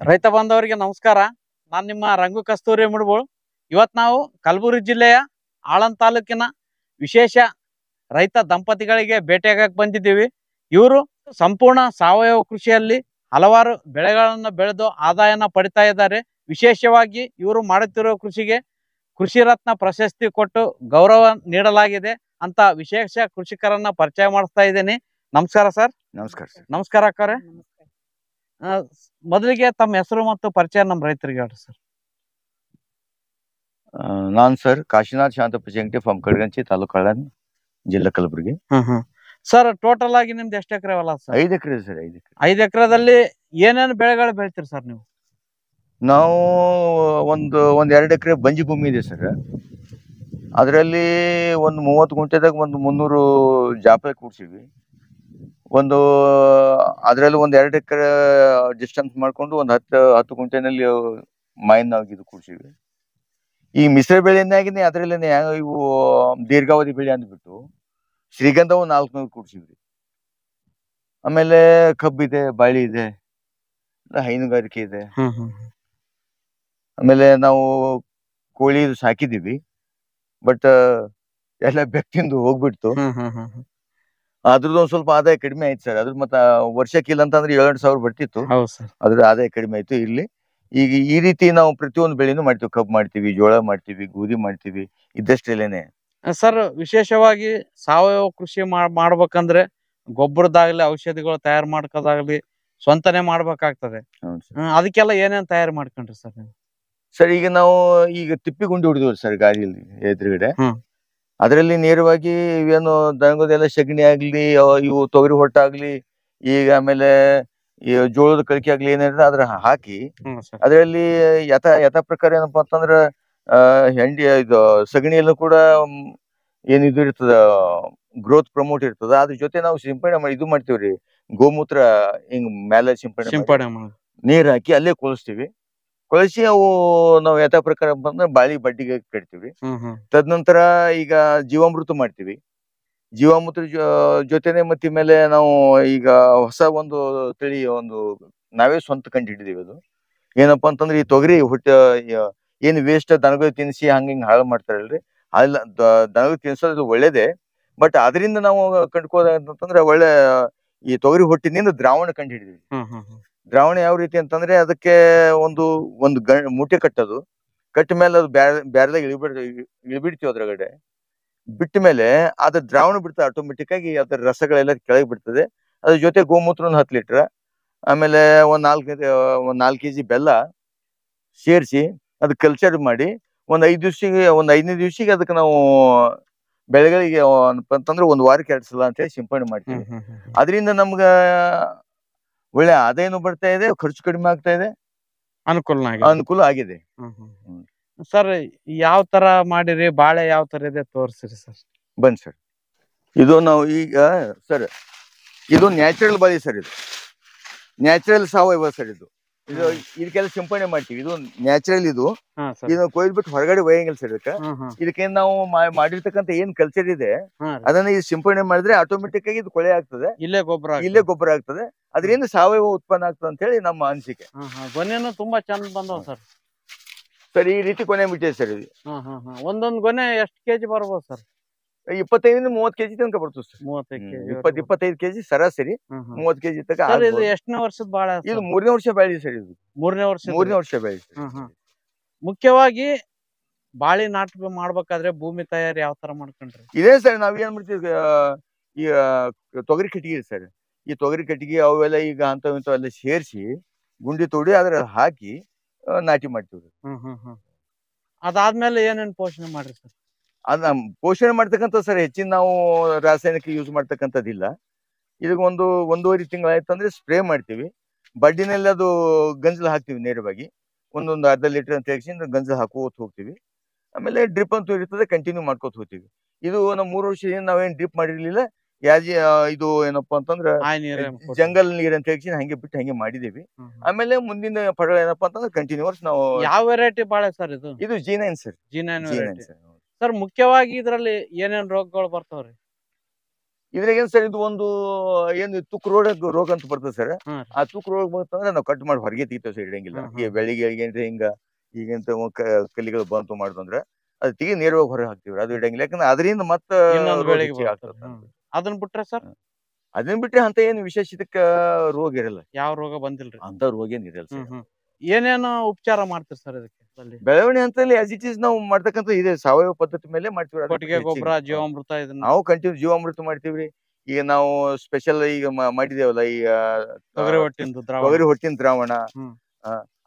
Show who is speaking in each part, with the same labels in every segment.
Speaker 1: ರೈತ ಬಾಂಧವರಿಗೆ ನಮಸ್ಕಾರ. ನಾನು ನಿಮ್ಮ ರಂಗು ಕಸ್ತೂರಿ ಮುಡ್ಬೋಳು. ಇವತ್ತು ನಾವು ಕಲಬುರಗಿ ಜಿಲ್ಲೆಯ ಆಳಂದ್ ತಾಲೂಕಿನ ವಿಶೇಷ ರೈತ ದಂಪತಿಗಳಿಗೆ ಭೇಟಿಯಾಗಕ್ಕೆ ಬಂದಿದ್ದೀವಿ. ಇವರು ಸಂಪೂರ್ಣ ಸಾವಯವ ಕೃಷಿಯಲ್ಲಿ ಹಲವಾರು ಬೆಳೆಗಳನ್ನು ಬೆಳೆದು ಆದಾಯನ ಪಡಿತಾ ಇದ್ದಾರೆ. ವಿಶೇಷವಾಗಿ ಇವರು ಮಾಡುತ್ತಿರುವ ಕೃಷಿಗೆ ಕೃಷಿ ರತ್ನ ಪ್ರಶಸ್ತಿ ಕೊಟ್ಟು ಗೌರವ ನೀಡಲಾಗಿದೆ ಅಂತ ವಿಶೇಷ ಕೃಷಿಕರನ್ನ ಪರಿಚಯ ಮಾಡಿಸ್ತಾ ಇದ್ದೀನಿ. ನಮಸ್ಕಾರ ಸರ್.
Speaker 2: ನಮಸ್ಕಾರ ಸರ್.
Speaker 1: ನಮಸ್ಕಾರ ಅಕ್ಕವ್ರೆ. ಮೊದಲಿಗೆ ತಮ್ಮ ಹೆಸರು ಮತ್ತು ಪರಿಚಯ ನಮ್ಮ ರೈತರಿಗೆ ಹೇಳ್ರಿ ಸರ್.
Speaker 2: ನಾನು ಸರ್ ಕಾಶಿನಾಥ್ ಶಾಂತಪ್ಪ ಜಂಗಟಿ ಫ್ರಮ್ ಕಡಗಂಚಿ ತಾಲೂಕು ಆಳಂದ್ ಜಿಲ್ಲಾ ಕಲಬುರಗಿ.
Speaker 1: ಸರ್ ಟೋಟಲ್ ಆಗಿ ನಿಮ್ದು ಎಷ್ಟು ಎಕರೆ ಹೊಲ ಸರ್?
Speaker 2: 5 ಎಕರೆ ಸರ್. 5 ಎಕರೆ.
Speaker 1: 5 ಎಕರೆದಲ್ಲಿ ಏನೇನು ಬೆಳೆಗಳು ಬೆಳಿತೀರಿ ಸರ್ ನೀವು?
Speaker 2: ನಾವು ಒಂದು 2 ಎಕರೆ ಬಂಜಿ ಭೂಮಿ ಇದೆ ಸರ್. ಅದರಲ್ಲಿ ಒಂದು 30 ಗುಂಟೆದಾಗ ಒಂದು 300 ಜಾಪೆ ಕೂಡ್ಸಿವಿ. ಅದರಲ್ಲಿ ಒಂದು 2 ಎಕರೆ ಡಿಸ್ಟೆನ್ಸ್ ಮಾಡ್ಕೊಂಡು ಒಂದು 10 ಗುಂಟೆನಲ್ಲಿ ಮೈನ್ ಇದು ಕೂಡ್ಸಿವಿ. ಈ ಮಿಶ್ರ ಬೆಳೆನಾಗಿನೇ ಅದರಲ್ಲೇನೆ ಇವು ದೀರ್ಘಾವಧಿ ಬೆಳೆ ಅಂದ್ಬಿಟ್ಟು ಶ್ರೀಗಂಧವು 400 ಕೂಡ್ಸಿವ್ರಿ. ಆಮೇಲೆ ಕಬ್ಬಿದೆ, ಬಾಳಿ ಇದೆ, ಹೈನುಗಾರಿಕೆ ಇದೆ. ಆಮೇಲೆ ನಾವು ಕೋಳಿ ಸಾಕಿದೀವಿ, ಬಟ್ ಎಲ್ಲ ಬೆಕ್ಕಿಂದು ಹೋಗ್ಬಿಡ್ತು. ಅದ್ರದ್ದು ಒಂದ್ ಸ್ವಲ್ಪ ಆದಾಯ ಕಡಿಮೆ ಆಯ್ತು ಸರ್. ಅದ್ರ ಮತ್ತ ವರ್ಷಕ್ಕಿಲ್ಲ ಅಂತಂದ್ರೆ 7,000 ಬರ್ತಿತ್ತು. ಅದ್ರ ಆದಾಯ ಕಡಿಮೆ ಆಯ್ತು. ಇಲ್ಲಿ ಈಗ ಈ ರೀತಿ ನಾವು ಪ್ರತಿಯೊಂದು ಬೆಳೆನೂ ಮಾಡ್ತೀವಿ. ಕಬ್ಬು ಮಾಡ್ತೀವಿ, ಜೋಳ ಮಾಡ್ತೀವಿ, ಗೋಧಿ ಮಾಡ್ತೀವಿ, ಇದ್ದಷ್ಟೇನೆ.
Speaker 1: ಸರ್ ವಿಶೇಷವಾಗಿ ಸಾವಯವ ಕೃಷಿ ಮಾಡ್ಬೇಕಂದ್ರೆ ಗೊಬ್ಬರದಾಗ್ಲಿ ಔಷಧಿಗಳು ತಯಾರು ಮಾಡ್ಕೋದಾಗ್ಲಿ ಸ್ವಂತನೇ ಮಾಡ್ಬೇಕಾಗ್ತದೆ. ಅದಕ್ಕೆಲ್ಲ ಏನೇನ್ ತಯಾರು ಮಾಡ್ಕೊಂಡ್ರಿ ಸರ್ ನೀವು?
Speaker 2: ಸರ್ ಈಗ ನಾವು ತಿಪ್ಪಿ ಗುಂಡಿ ಹೊಡಿದ್ವಿ ಸರ್ ಗಾಡಿಯಲ್ಲಿ ಎದುರುಗಡೆ. ಅದರಲ್ಲಿ ನೇರವಾಗಿ ಇವೇನು ದನಗೋದೆಲ್ಲ ಸಗಣಿ ಆಗ್ಲಿ, ಇವು ತೊಗರಿ ಹೊಟ್ಟಾಗ್ಲಿ, ಈಗ ಆಮೇಲೆ ಈ ಜೋಳದ ಕಳಿಕೆ ಆಗ್ಲಿ ಏನಿದೆ ಅದ್ರ ಹಾಕಿ ಅದರಲ್ಲಿ ಯಥ ಪ್ರಕಾರ ಏನಪ್ಪಾ ಅಂತಂದ್ರ ಹೆಂಡಿ ಇದು ಸಗಣಿಯಲ್ಲೂ ಕೂಡ ಏನಿದು ಇರ್ತದ, ಗ್ರೋತ್ ಪ್ರಮೋಟ್ ಇರ್ತದ. ಅದ್ರ ಜೊತೆ ನಾವು ಸಿಂಪಡಣೆ ಮಾಡಿ ಇದು ಮಾಡ್ತೀವ್ರಿ, ಗೋಮೂತ್ರ ಹಿಂಗ್ ಮೇಲೆ ಸಿಂಪಡಣೆ ನೀರ್ ಹಾಕಿ ಅಲ್ಲೇ ಕೊಳಿಸ್ತೀವಿ. ಕೊಳಿಸಿ ಅವು ನಾವು ಯಥಾ ಪ್ರಕಾರ ಅಂತಂದ್ರೆ ಬಾಳಿ ಬಡ್ಡಿಗೆ ಕಟ್ತೀವಿ. ತದನಂತರ ಈಗ ಜೀವಾಮೃತ ಮಾಡ್ತೀವಿ. ಜೀವಾಮೃತ ಜೊತೆನೆ ಮತ್ತೆ ಮೇಲೆ ನಾವು ಈಗ ಹೊಸ ಒಂದು ತಳಿ ನಾವೇ ಸ್ವಂತ ಕಂಡು ಹಿಡಿದೀವಿ. ಅದು ಏನಪ್ಪಾ ಅಂತಂದ್ರೆ ಈ ತೊಗರಿ ಏನ್ ವೇಸ್ಟ್ ದನಗಳು ತಿನ್ಸಿ ಹಂಗ ಹಾಳು ಮಾಡ್ತಾರಲ್ರಿ, ಅಲ್ಲ ದನಗಳು ತಿನ್ಸೋದು ಒಳ್ಳೇದೇ. ಬಟ್ ಅದರಿಂದ ನಾವು ಕಂಡ್ಕೋದಂತಂದ್ರೆ ಒಳ್ಳೆ ಈ ತೊಗರಿ ಹೊಟ್ಟಿನಿಂದ ದ್ರಾವಣ ಕಂಡು ಹಿಡಿದೀವಿ. ದ್ರಾವಣ ಯಾವ ರೀತಿ ಅಂತಂದ್ರೆ ಅದಕ್ಕೆ ಒಂದು ಮೂಟೆ ಕಟ್ಟೋದು, ಕಟ್ಟ ಮೇಲೆ ಅದು ಬ್ಯಾರದಾಗ ಇಳಿಬಿಡ್ತೀವಿ. ಅದ್ರಗಡೆ ಬಿಟ್ಟ ಮೇಲೆ ಅದ್ರ ದ್ರಾವಣ ಬಿಡ್ತದೆ, ಆಟೋಮೆಟಿಕ್ ಆಗಿ ಅದ್ರ ರಸಗಳೆಲ್ಲ ಕೆಳಗೆ ಬಿಡ್ತದೆ. ಅದ್ರ ಜೊತೆ ಗೋಮೂತ್ರ 10 ಲೀಟರ್, ಆಮೇಲೆ ಒಂದ್ 4 kg ಬೆಲ್ಲ ಸೇರಿಸಿ ಅದು ಕಲ್ಚರ್ ಮಾಡಿ ಒಂದ್ 5ನೇ ದಿವ್ಸಿಗೆ ಅದಕ್ಕೆ ನಾವು ಬೆಳೆಗಳಿಗೆ ಅಂತಂದ್ರೆ 1 ವಾರಕ್ಕೆ 2 ಸಲ ಅಂತೇಳಿ ಸಿಂಪಡಣೆ ಮಾಡ್ತೀವಿ. ಅದರಿಂದ ನಮ್ಗ ಒಳ್ಳೆ ಆದಾಯನೂ ಬರ್ತಾ ಇದೆ, ಖರ್ಚು ಕಡಿಮೆ ಆಗ್ತಾ ಇದೆ, ಅನುಕೂಲ ಆಗಿದೆ.
Speaker 1: ಸರ್ ಯಾವ ತರ ಮಾಡಿರಿ, ಬಾಳೆ ಯಾವ ತರ ಇದೆ ತೋರಿಸ್ರಿ ಸರ್.
Speaker 2: ಬನ್ನಿ ಸರ್. ಇದು ನಾವು ಈಗ ಸರ್ ಇದು ನ್ಯಾಚುರಲ್ ಬಾಳಿ ಸರ್. ಇದು ನ್ಯಾಚುರಲ್ ಸಾವಯವ ಸರ್. ಇದಕ್ಕೆಲ್ಲ ಸಿಂಪಡಣೆ ಮಾಡ್ತೀವಿ. ಇದು ನ್ಯಾಚುರಲ್. ಇದನ್ನ ಕೊಯ್ದ್ಬಿಟ್ಟು ಹೊರಗಡೆ ಒಯ್ಯಂಗಿಲ್ಲ ಸರ್. ಇದಕ್ಕೆ ನಾವು ಮಾಡಿರ್ತಕ್ಕಂಥ ಏನ್ ಕಲ್ಚರ್ ಇದೆ ಅದನ್ನ ಇದು ಸಿಂಪಡಣೆ ಮಾಡಿದ್ರೆ ಆಟೋಮೆಟಿಕ್ ಆಗಿ ಇದು ಕೊಳೆ ಆಗ್ತದೆ, ಇಲ್ಲೇ ಗೊಬ್ಬರ ಆಗ್ತದೆ. ಅದರಿಂದ ಸಾವಯವ ಉತ್ಪನ್ನ ಆಗ್ತದೆ ಅಂತ ಹೇಳಿ ನಮ್ಮ ಅನಿಸಿಕೆ.
Speaker 1: ಗೊನೆನು ತುಂಬಾ ಚಂದ ಬಂದವ ಸರ್.
Speaker 2: ಸರ್ ಈ ರೀತಿ ಕೊನೆ ಬಿಟ್ಟಿದೆ ಸರ್. ಇದು
Speaker 1: ಒಂದೊಂದು ಗೊನೆ ಎಷ್ಟು ಕೆಜಿ ಬರ್ಬೋದು ಸರ್?
Speaker 2: 25-30 kg ತನಕ ಬರ್ತದೆ ಸರ್. 25 kg ಸರಾಸರಿ, 30 kg ತನಕ.
Speaker 1: ಇದು ಎಷ್ಟನೇ ವರ್ಷದ ಬಾಳೆ?
Speaker 2: ಇದು 3ನೇ ವರ್ಷ ಬೆಳೆ ಸರ್. ಇದು
Speaker 1: 3ನೇ ವರ್ಷ
Speaker 2: ಬೆಳೆ.
Speaker 1: ಮುಖ್ಯವಾಗಿ ಬಾಳಿ ನಾಟ ಮಾಡ್ಬೇಕಾದ್ರೆ ಭೂಮಿ ತಯಾರಿ ಯಾವ ತರ ಮಾಡ್ಕೊಂಡ್ರಿ?
Speaker 2: ಇದೇ ಸರ್, ನಾವ್ ಏನ್ ಮಾಡ್ತೀವಿ, ಈ ತೊಗರಿ ಕಟ್ಟಿಗೆ ಸರ್. ಈ ತೊಗರಿ ಕಟ್ಟಿಗೆ ಅವೆಲ್ಲ ಈಗ ಇಂಥವೆಲ್ಲ ಸೇರಿಸಿ ಗುಂಡಿ ತೋಡಿ ಅದ್ರ ಹಾಕಿ ನಾಟಿ ಮಾಡ್ತೀವಿ.
Speaker 1: ಅದಾದ್ಮೇಲೆ ಏನೇನ್ ಪೋಷಣೆ ಮಾಡ್ರಿ ಸರ್?
Speaker 2: ಅದ್ ಪೋಷಣೆ ಮಾಡ್ತಕ್ಕಂಥ ಸರ್ ಹೆಚ್ಚಿನ ನಾವು ರಾಸಾಯನಿಕ ಯೂಸ್ ಮಾಡ್ತಕ್ಕಂಥದ್ದಿಲ್ಲ. ಇದಕ್ಕೆ 1-1.5 ತಿಂಗಳಾಯ್ತಂದ್ರೆ ಸ್ಪ್ರೇ ಮಾಡ್ತೀವಿ. ಬಡ್ಡಿನಲ್ಲಿ ಅದು ಗಂಜಲು ಹಾಕ್ತಿವಿ ನೇರವಾಗಿ. ಒಂದೊಂದು ಅರ್ಧ ಲೀಟರ್ ಅಂತ ತೆಗೆಸಿ ಗಂಜಲು ಹಾಕೋತ ಹೋಗ್ತೀವಿ. ಆಮೇಲೆ ಡ್ರಿಪ್ ಅಂತೂ ಇರ್ತದೆ, ಕಂಟಿನ್ಯೂ ಮಾಡ್ಕೋತ ಹೋಗ್ತೀವಿ. ಇದು ನಾವು 3 ವರ್ಷದಿಂದ ನಾವೇನ್ ಡ್ರಿಪ್ ಮಾಡಿರ್ಲಿಲ್ಲ. ಇದು ಏನಪ್ಪಾ ಅಂತಂದ್ರ ಜಂಗಲ್ ನೀರ್ ಅಂತ ಹೇಳಿ ಹಂಗೆ ಬಿಟ್ಟು ಹಂಗೆ ಮಾಡಿದೀವಿ. ಆಮೇಲೆ ಮುಂದಿನ ಪಡ ಏನಪ್ಪಾ ಅಂತಂದ್ರೆ ಕಂಟಿನ್ಯೂಸ್ ನಾವು.
Speaker 1: ಯಾವ ವೆರೈಟಿ ಬಾಳೆ ಸರ್ ಇದು?
Speaker 2: ಇದು G9 ಸರ್.
Speaker 1: G9 sir. ಮುಖ್ಯವಾಗಿ ಇದ್ರಲ್ಲಿ ಏನೇನ್ ರೋಗಗಳು ಬರ್ತಾವ್ರಿ?
Speaker 2: ಇದ್ರಾಗ ಏನ್ ಸರ್ ಇದು ಒಂದು ಏನು ತುಕ್ ರೋಗ ಅಂತ ಬರ್ತದೆ ಸರ್.
Speaker 1: ಹ್ಮ್.
Speaker 2: ಆ ತುಕ್ ರೋಗ ಬಂತಂದ್ರೆ ನಾವು ಕಟ್ ಮಾಡಿ ಹೊರಗೆ ತೆಗಿತೇವೆ ಸರ್, ಇಡಂಗಿಲ್ಲ. ಈ ಬೆಳಿಗ್ಗೆ ಹಿಂಗ ಈಗಂತ ಕಲ್ಲಿಗಳು ಬಂತು ಮಾಡಿದ್ರೆ ಅದು ತೆಗಿ ನೇರವಾಗಿ ಹೊರಗೆ ಹಾಕ್ತಿವ್ರಿ, ಅದು ಇಡಂಗಿಲ್ಲ. ಯಾಕಂದ್ರೆ ಅದರಿಂದ ಮತ್ತೆ
Speaker 1: ಇನ್ನೊಂದು
Speaker 2: ರೋಗ
Speaker 1: ಬೆಳೆಗೆ
Speaker 2: ಹೆಚ್ಚಿಗೆ
Speaker 1: ಬರ್ತದೆ.
Speaker 2: ಆಗ್ತದೆ.
Speaker 1: ಅದನ್ನ ಬಿಟ್ರೆ ಸರ್
Speaker 2: ಅದನ್ನ ಬಿಟ್ರೆ ಅಂತ ಏನು ವಿಶೇಷ ಇದಕ್ಕ ರೋಗ ಇರಲ್ಲ,
Speaker 1: ಯಾವ ರೋಗ ಬಂದಿಲ್ರಿ?
Speaker 2: ಅಂತ ರೋಗ ಏನ್ ಇರಲ್ಲ ಸರ್.
Speaker 1: ಏನೇನು ಉಪಚಾರ ಮಾಡ್ತೀರಿ ಸರ್ ಇದಕ್ಕೆ?
Speaker 2: ಬೆಳವಣಿಗೆ ಹಂತದಲ್ಲಿ ಆಸ್ ಇಟ್ ಈಸ್ ನಾವು ಮಾಡ್ತಕ್ಕಂಥ ಇದೆ ಸಾವಯವ ಪದ್ಧತಿ ಮೇಲೆ ಮಾಡ್ತೀವಿ.
Speaker 1: ಕೊಟ್ಟಿಗೆ ಗೊಬ್ಬರ, ಜೀವಾಮೃತ ಇದನ್ನ
Speaker 2: ನಾವು ಕಂಟಿನ್ಯೂ ಜೀವಾಮೃತ ಮಾಡ್ತೀವ್ರಿ. ಈಗ ನಾವು ಸ್ಪೆಷಲ್ ಈಗ ಮಾಡಿದೇವಲ್ಲ ಈಗ
Speaker 1: ತೊಗರಿ ಹೊಟ್ಟಿಂದು ದ್ರಾವಣ.
Speaker 2: ತೊಗರಿ ಹೊಟ್ಟಿನ ದ್ರಾವಣ,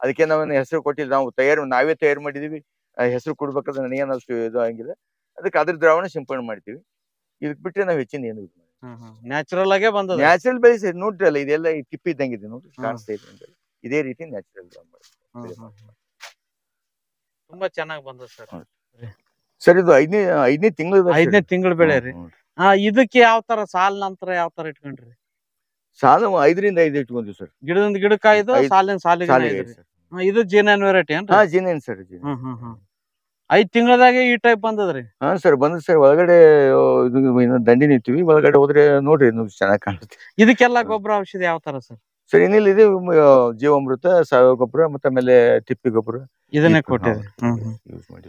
Speaker 2: ಅದಕ್ಕೆ ನಾವೇನು ಹೆಸರು ಕೊಟ್ಟಿಲ್ಲ, ನಾವು ನಾವೇ ತಯಾರು ಮಾಡಿದೀವಿ. ಹೆಸರು ಕೊಡ್ಬೇಕಾದ್ರೆ ನನಗೇನು ಅಷ್ಟು ಇದು ಆಗಿಲ್ಲ, ಅದಕ್ಕೆ ಅದ್ರ ದ್ರಾವಣ ಸಿಂಪಡಣೆ ಮಾಡ್ತೀವಿ. ಇದಕ್ ಬಿಟ್ರೆ ನಾವ್ ಹೆಚ್ಚಿನ ಏನು
Speaker 1: ನ್ಯಾಚುರಲ್ ಆಗೇ ಬಂದದ.
Speaker 2: ನ್ಯಾಚುರಲ್ ಬೆಳೆ ನೋಡ್ರಿ ಅಲ್ಲ, ಇದೆಲ್ಲ ಈ ತಿಪ್ಪಿ ಇದ್ದಂಗಿದೆ ನೋಡ್ರಿ, ಕಾಣಿಸ್ತಾ ಇದೆ. ಇದೇ ರೀತಿ ನ್ಯಾಚುರಲ್
Speaker 1: ತುಂಬಾ ಚೆನ್ನಾಗಿ ಬಂದದ ಸರ್.
Speaker 2: ಸರ್ ಇದು ಐದನೇ
Speaker 1: ತಿಂಗಳ ಬೆಳೆ ರೀ. ಇದಕ್ಕೆ ಯಾವ ತರ ಸಾಲ್ ನಂತರ ಯಾವ ತರ ಇಟ್ಕೊಂಡ್ರಿ?
Speaker 2: ಸಾಲು 5 ರಿಂದ 5 ಇಟ್ಕೊಂಡ್ವಿ ಸರ್.
Speaker 1: ಗಿಡದಿಂದ ಗಿಡಕ್ಕ ಇದು, ಸಾಲಿನ ಸಾಲಿಗೆ ಇದು ಜೀನನ್ ವೆರೈಟಿ ಏನ್ರಿ?
Speaker 2: ಜೀನೇನ್ ಸರ್.
Speaker 1: 5 ತಿಂಗಳದಾಗೆ ಈ ಟೈಪ್ ಬಂದದ್ರಿ?
Speaker 2: ಹಾ ಸರ್ ಬಂದದ್ ಸರ್. ಒಳಗಡೆ ದಂಡಿ ನಿಂತೀವಿ, ಒಳಗಡೆ ಹೋದ್ರೆ ನೋಡ್ರಿ ಚೆನ್ನಾಗಿ ಕಾಣುತ್ತೆ.
Speaker 1: ಇದಕ್ಕೆಲ್ಲ ಗೊಬ್ಬರ ಔಷಧಿ ಯಾವ ತರ ಸರ್?
Speaker 2: ಸರ್ ಏನಿಲ್ಲ, ಇದೆ ಜೀವಾಮೃತ, ಸಾವಯವ ಗೊಬ್ಬರ, ಮತ್ತೆ ಆಮೇಲೆ ತಿಪ್ಪಿ ಗೊಬ್ಬರ
Speaker 1: ಇದನ್ನೇ ಕೊಟ್ಟಿದೆ.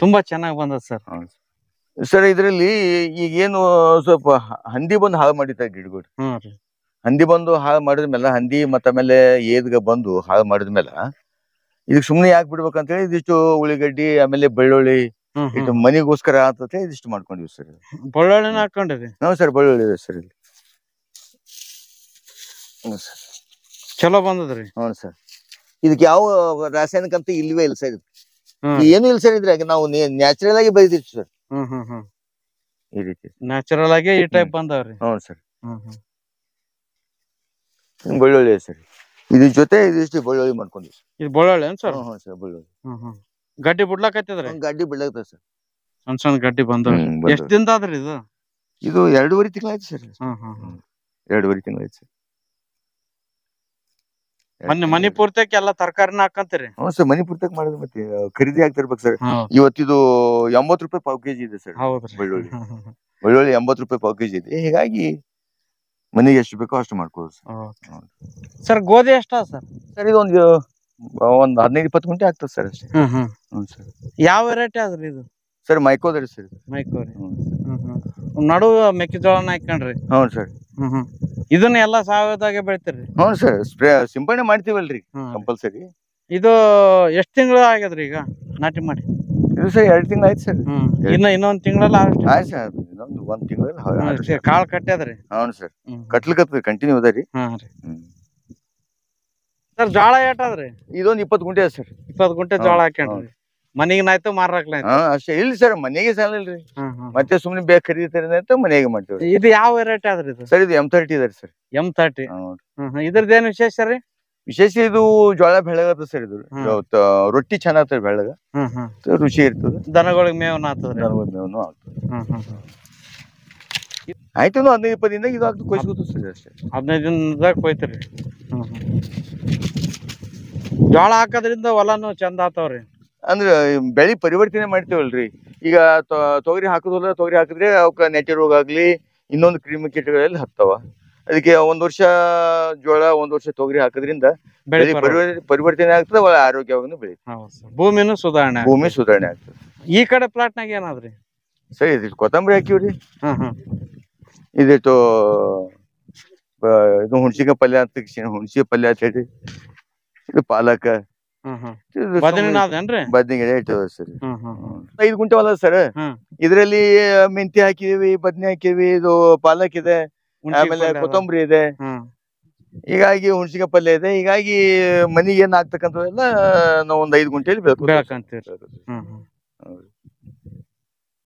Speaker 1: ತುಂಬಾ ಚೆನ್ನಾಗಿ ಬಂದದ ಸರ್.
Speaker 2: ಸರ್ ಇದ್ರಲ್ಲಿ ಈಗ ಏನು ಸ್ವಲ್ಪ ಹಂದಿ ಬಂದು ಹಾಳು ಮಾಡಿದ್ದಾರೆ ಗಿಡಗಳು. ಹಂದಿ ಬಂದು ಹಾಳು ಮಾಡಿದ್ಮೇಲೆ, ಹಂದಿ ಮತ್ತೆ ಆಮೇಲೆ ಏದ್ಗ ಬಂದು ಹಾಳು ಮಾಡಿದ್ಮೇಲೆ ಇದಕ್ ಸುಮ್ನೆ ಯಾಕೆ ಬಿಡ್ಬೇಕಂತ ಹೇಳಿ ಇದಿಷ್ಟು ಉಳ್ಳಿಗಡ್ಡಿ ಆಮೇಲೆ ಬೆಳ್ಳುಳ್ಳಿ ಇಟ್ಟು ಮನಿಗೋಸ್ಕರ ಅಂತ ಇದಿಷ್ಟು ಮಾಡ್ಕೊಂಡಿವಿ ಸರ್.
Speaker 1: ಬೆಳ್ಳುಳ್ಳಿನ ಹಾಕೊಂಡಿರಿ?
Speaker 2: ಹ್ಞೂ ಸರ್, ಬೆಳ್ಳುಳ್ಳಿ ಇದೆ ಸರ್ ಇಲ್ಲಿ.
Speaker 1: ಚಲೋ ಬಂದದ್ರಿ.
Speaker 2: ಹ್ಞೂ ಸರ್. ಇದಕ್ಕೆ ಯಾವ ರಾಸಾಯನಿಕ ಅಂತ ಇಲ್ವೇ ಇಲ್ಲ ಸರ್. ಏನು ಇಲ್ಲ ಸರ್, ಇದ್ರಾಗ ನಾವು ನ್ಯಾಚುರಲ್ ಆಗಿ ಬೆಳೆದಿವಿ ಸರ್. ಈ ರೀತಿ
Speaker 1: ನ್ಯಾಚುರಲ್ ಆಗಿ ಈ ಟೈಪ್ ಬಂದವ್ರಿ.
Speaker 2: ಹ್ಞೂ ಸರ್. ಬೆಳ್ಳುಳ್ಳಿ ಸರ್, ಇದ್ರ ಜೊತೆ ಇದಿಷ್ಟು ಬೆಳ್ಳುಳ್ಳಿ ಮಾಡ್ಕೊಂಡಿವಿ.
Speaker 1: ಇದು ಬೆಳ್ಳುಳ್ಳಿ ಏನ್ ಸರ್?
Speaker 2: ಹ್ಞೂ ಸರ್, ಬೆಳ್ಳುಳ್ಳಿ.
Speaker 1: ಗಡ್ಡಿ ಬಿಡ್ಲಾಕತ್ತಿದ್ರಿ?
Speaker 2: ಗಡ್ಡಿ ಬಿಡ್ಲಾಕತ್ತದ ಸರ್,
Speaker 1: ಸಣ್ಣ ಸಣ್ಣ ಗಡ್ಡಿ ಬಂದವ್ರಿ. ಎಷ್ಟ್ ದಿನದ ಆದ್ರಿ ಇದು?
Speaker 2: ಇದು 2.5 ತಿಂಗಳಾಯ್ತು ಸರ್. 2.5 ತಿಂಗಳಾಯ್ತು ಸರ್.
Speaker 1: ಮನಿ ಪೂರ್ತಕ್ಕೆ ಎಲ್ಲ ತರಕಾರಿನ ಹಾಕಂತೀರಿ?
Speaker 2: ಹ್ಞೂ ಸರ್, ಮನಿ ಪೂರ್ತಕ್ ಮಾಡಿದ್ರೆ ಮತ್ತೆ ಖರೀದಿ ಆಗ್ತಿರ್ಬೇಕು ಸರ್. ಇವತ್ತಿದು 80 ರೂಪಾಯಿ ಪಾವ್ ಕೆಜಿ ಇದೆ ಸರ್ ಬೆಳ್ಳುಳ್ಳಿ. ಬೆಳ್ಳುಳ್ಳಿ 80 ರೂಪಾಯಿ ಪಾವ್ ಕೆಜಿ ಇದೆ. ಹೀಗಾಗಿ ಮನೆಗೆ ಎಷ್ಟು ಬೇಕೋ ಅಷ್ಟು ಮಾಡ್ಕೋದು
Speaker 1: ಸರ್. ಗೋಧಿ ಎಷ್ಟ ಸರ್?
Speaker 2: ಸರ್ ಇದು ಒಂದು 15-20 ಗುಂಟೆ ಆಗ್ತದೆ ಸರ್ ಅಷ್ಟೇ. ಹ್ಞೂ ಸರ್.
Speaker 1: ಯಾವ ವೆರೈಟಿ ಆದ್ರಿ ಇದು?
Speaker 2: ಸರ್ ಮೈಕೋದ್ರಿ ಸರ್.
Speaker 1: ಮೈಕೋರಿ. ನಡು ಮೆಕ್ಕೆಜೋಳನ ಹಾಕೊಂಡ್ರಿ?
Speaker 2: ಹ್ಞೂ ಸರ್.
Speaker 1: ಇದನ್ನ ಎಲ್ಲಾ ಸಾವಯವದಾಗೆ ಬೆಳಿತೀರಿ?
Speaker 2: ಹ್ಞೂ ಸರ್, ಸ್ಪ್ರೇ ಸಿಂಪಡಣೆ ಮಾಡ್ತೀವಲ್ರಿ ಕಂಪಲ್ಸರಿ.
Speaker 1: ಇದು ಎಷ್ಟ್ ತಿಂಗಳು ಆಗ್ಯದ್ರಿ ಈಗ ನಾಟಿ ಮಾಡಿ?
Speaker 2: ಇದು ಸರ್ 2 ತಿಂಗಳು ಆಯ್ತು ಸರ್.
Speaker 1: ಇನ್ನೊಂದ್ ತಿಂಗಳಲ್ಲ
Speaker 2: ಆಯ್ತು ಸರ್, ಇನ್ನೊಂದು 1 ತಿಂಗಳಲ್ಲಿ
Speaker 1: ಕಾಳು ಕಟ್ಟ್ಯಾದ್ರಿ?
Speaker 2: ಹ್ಞೂ ಸರ್, ಕಟ್ಲಿಕತ್ತದ ಕಂಟಿನ್ಯೂ ಅದ ರೀ.
Speaker 1: ಸರ್ ಜೋಳ ಏಟಾದ್ರಿ?
Speaker 2: ಇದೊಂದು 20 ಗುಂಟೆ ಅದ ಸರ್.
Speaker 1: 20 ಗುಂಟೆ ಜೋಳ ಹಾಕ್ಯಾನ್ರಿ. ಮನಿಗನಾಯ್ತು ಮಾರಾಕ್ಲಾಯ್ತು?
Speaker 2: ಅಷ್ಟೇ. ಇಲ್ಲ ಸರ್, ಮನೆಗೆ ಸಾಲಿಲ್ರಿ, ಮತ್ತೆ ಸುಮ್ನೆ ಬೇಕು ಖರೀದಿತಾರೆ ಅಂತ ಮನೆಗೆ ಮಾಡ್ತೇವೆ.
Speaker 1: ಇದು ಯಾವ ವೆರೈಟಿ ಆದ್ರಿ ಇದು?
Speaker 2: ಸರ್ ಇದು M30 ಇದೆ ಸರ್.
Speaker 1: M30. ಇದ್ರದ್ದೇನ್ ವಿಶೇಷ ರೀ?
Speaker 2: ವಿಶೇಷ ಇದು ಜೋಳ ಬೆಳಗದ ಸರ್. ಇದು ರೊಟ್ಟಿ ಚೆನ್ನಾಗ್ತದೆ ಬೆಳಗ, ರುಚಿ ಇರ್ತದೆ.
Speaker 1: ದನಗಳಿಗೆ ಮೇವನ ಆಗ್ತದ್ರಿ?
Speaker 2: ದನಗಳಿಗೆ ಮೇವನು ಆಗ್ತದೆ. ಆಯ್ತು 15-20 ದಿನದಾಗ ಇದು ಆಗ್ತದೆ, ಕೊಯ್ಸ್ಕೊತ ಸರ್ ಅಷ್ಟೇ.
Speaker 1: 15 ದಿನದಾಗ ಕೊಯ್ತೀರಿ? ಜೋಳ ಹಾಕೋದ್ರಿಂದ ಹೊಲನು ಚಂದ ಆತವ್ರಿ?
Speaker 2: ಅಂದ್ರೆ ಬೆಳಿ ಪರಿವರ್ತನೆ ಮಾಡ್ತೇವಲ್ರಿ. ಈಗ ತೊಗರಿ ಹಾಕುದಲ್ಲ, ತೊಗರಿ ಹಾಕಿದ್ರೆ ಅವಕ್ಕ ನೆಟ್ಟಿ ರೋಗ ಆಗ್ಲಿ ಇನ್ನೊಂದು ಕ್ರಿಮಿ ಕೀಟಗಳಲ್ಲಿ ಹತ್ತಾವ. ಅದಕ್ಕೆ 1 ವರ್ಷ ಜೋಳ 1 ವರ್ಷ ತೊಗರಿ ಹಾಕೋದ್ರಿಂದ ಬೆಳಿ ಪರಿವರ್ತನೆ ಆಗ್ತದೆ, ಒಳ್ಳೆ ಆರೋಗ್ಯವಾಗಿ ಬೆಳೀತದೆ.
Speaker 1: ಭೂಮಿ ಸುಧಾರಣೆ
Speaker 2: ಆಗ್ತದೆ.
Speaker 1: ಈ ಕಡೆ ಪ್ಲಾಟ್ನಾಗ ಏನಾದ್ರಿ
Speaker 2: ಸರಿ? ಇದಿಟ್ಟು ಕೊತ್ತಂಬರಿ ಹಾಕಿವ್ರಿ, ಇದಿಟ್ಟು ಇದು ಹುಣ್ಸಿಕಾಯಿ ಪಲ್ಯ ಅಂತ, ಹುಣ್ಸಿಕಾಯಿ ಪಲ್ಯ ಅಂತ ಹೇಳಿ, ಇದು ಪಾಲಕ, ಬದ್ನಿಗಿಡ ಇಟ್ಟದ ಸರ್. 5 ಗುಂಟೆ ಹೊಲ ಸರ್. ಇದ್ರಲ್ಲಿ ಮೆಂತಿ ಹಾಕಿದೀವಿ, ಬದ್ನಿ ಹಾಕಿದೀವಿ, ಇದು ಪಾಲಕ್ ಇದೆ, ಆಮೇಲೆ ಕೊತ್ತಂಬರಿ ಇದೆ, ಹೀಗಾಗಿ ಹುಣ್ಸಿಕಾಯಿ ಪಲ್ಯ ಇದೆ. ಹೀಗಾಗಿ ಮನಿಗೆ ಏನ್ ಆಗ್ತಕ್ಕಂಥವೆಲ್ಲ ನಾವು ಒಂದು 5 ಗುಂಟೆಯಲ್ಲಿ ಬೆಳ್ಕೊಂತೀವಿ.